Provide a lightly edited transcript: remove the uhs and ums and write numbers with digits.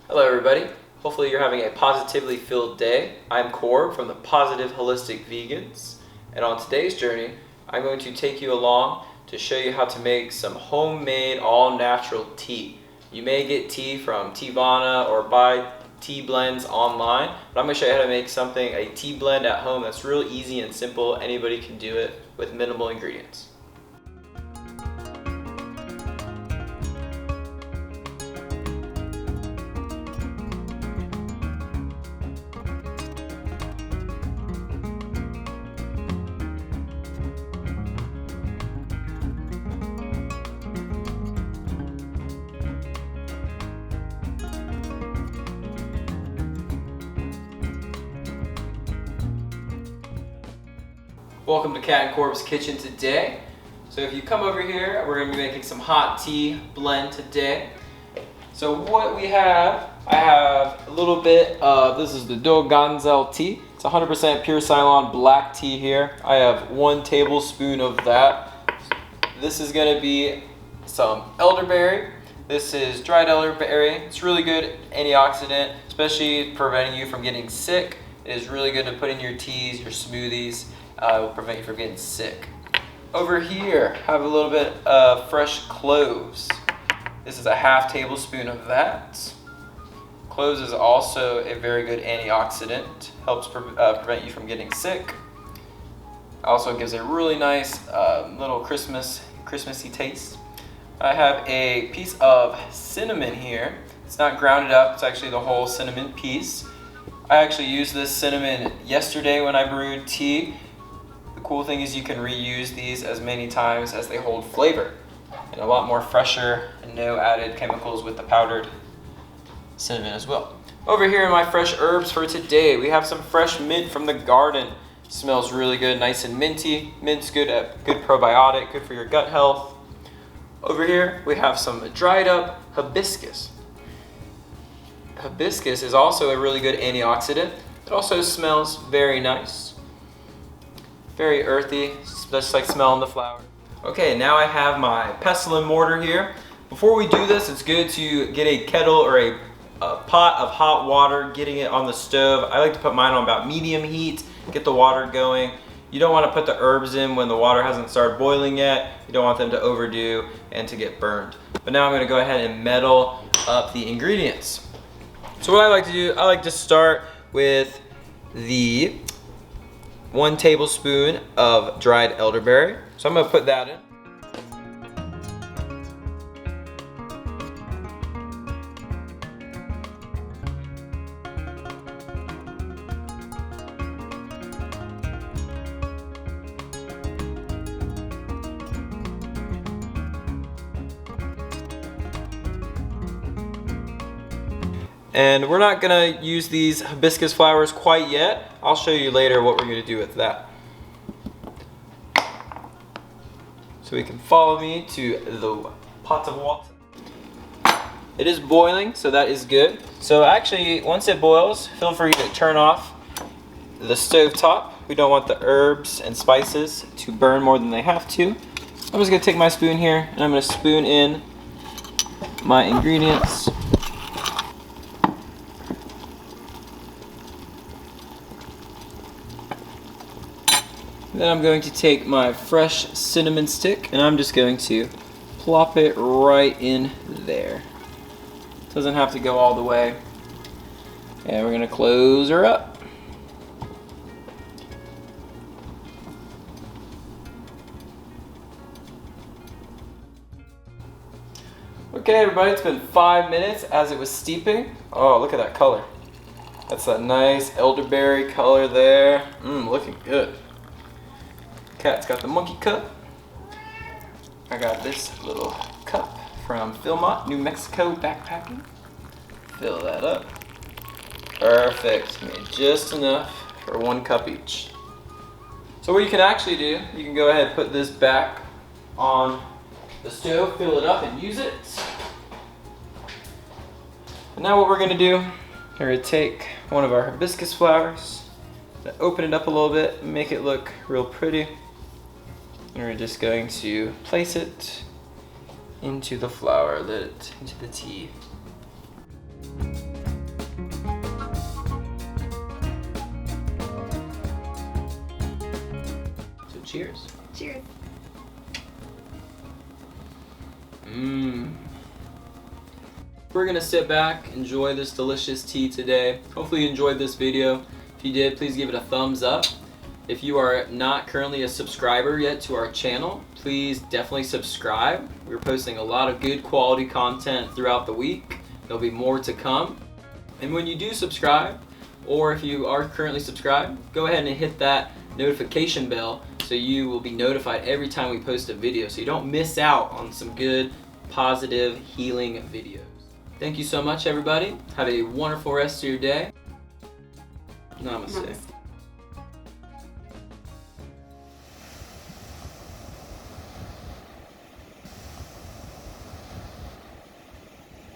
Hello everybody, hopefully you're having a positively filled day. I'm Corb from the Positive Holistic Vegans, and on today's journey I'm going to take you along to show you how to make some homemade all-natural tea. You may get tea from Teavana or buy tea blends online, but I'm going to show you how to make a tea blend at home that's real easy and simple. Anybody can do it with minimal ingredients. Welcome to Cat and Corb's Kitchen today. So if you come over here, we're going to be making some hot tea blend today. So what we have, I have a little bit of, this is the Ganzel tea. It's 100% pure Ceylon black tea here. I have 1 tablespoon of that. This is going to be some elderberry. This is dried elderberry. It's really good antioxidant, especially preventing you from getting sick. It is really good to put in your teas, your smoothies. It will prevent you from getting sick. Over here, I have a little bit of fresh cloves. This is a ½ tablespoon of that. Cloves is also a very good antioxidant. Helps prevent you from getting sick. Also gives a really nice little Christmassy taste. I have a piece of cinnamon here. It's not grounded up, it's actually the whole cinnamon piece. I actually used this cinnamon yesterday when I brewed tea. The cool thing is you can reuse these as many times as they hold flavor. And a lot more fresher and no added chemicals with the powdered cinnamon as well. Over here are my fresh herbs for today. We have some fresh mint from the garden. Smells really good, nice and minty. Mint's good probiotic, good for your gut health. Over here we have some dried up hibiscus. Hibiscus is also a really good antioxidant. It also smells very nice. Very earthy, just like smelling the flower. Okay, now I have my pestle and mortar here. Before we do this, it's good to get a kettle or a pot of hot water, getting it on the stove. I like to put mine on about medium heat, get the water going. You don't want to put the herbs in when the water hasn't started boiling yet. You don't want them to overdo and to get burned. But now I'm going to go ahead and meddle up the ingredients. So what I like to do, I like to start with the 1 tablespoon of dried elderberry. So I'm going to put that in. And we're not gonna use these hibiscus flowers quite yet. I'll show you later what we're gonna do with that. So we can follow me to the pot of water. It is boiling, so that is good. So actually, once it boils, feel free to turn off the stove top. We don't want the herbs and spices to burn more than they have to. I'm just gonna take my spoon here and I'm gonna spoon in my ingredients. Then I'm going to take my fresh cinnamon stick and I'm just going to plop it right in there. Doesn't have to go all the way. And we're going to close her up. Okay everybody, it's been 5 minutes as it was steeping. Oh, look at that color. That's that nice elderberry color there. Looking good. Cat's got the monkey cup. I got this little cup from Philmont, New Mexico backpacking. Fill that up. Perfect. Made just enough for 1 cup each. So what you can actually do, you can go ahead and put this back on the stove, fill it up and use it. And now what we're going to do, we're going to take one of our hibiscus flowers, open it up a little bit, make it look real pretty. And we're just going to place it into the flower, into the tea. cheers. Cheers. We're gonna sit back, enjoy this delicious tea today. Hopefully you enjoyed this video. If you did, please give it a thumbs up. If you are not currently a subscriber yet to our channel, please definitely subscribe. We're posting a lot of good quality content throughout the week. There'll be more to come. And when you do subscribe, or if you are currently subscribed, go ahead and hit that notification bell so you will be notified every time we post a video so you don't miss out on some good, positive, healing videos. Thank you so much, everybody. Have a wonderful rest of your day. Namaste. Namaste.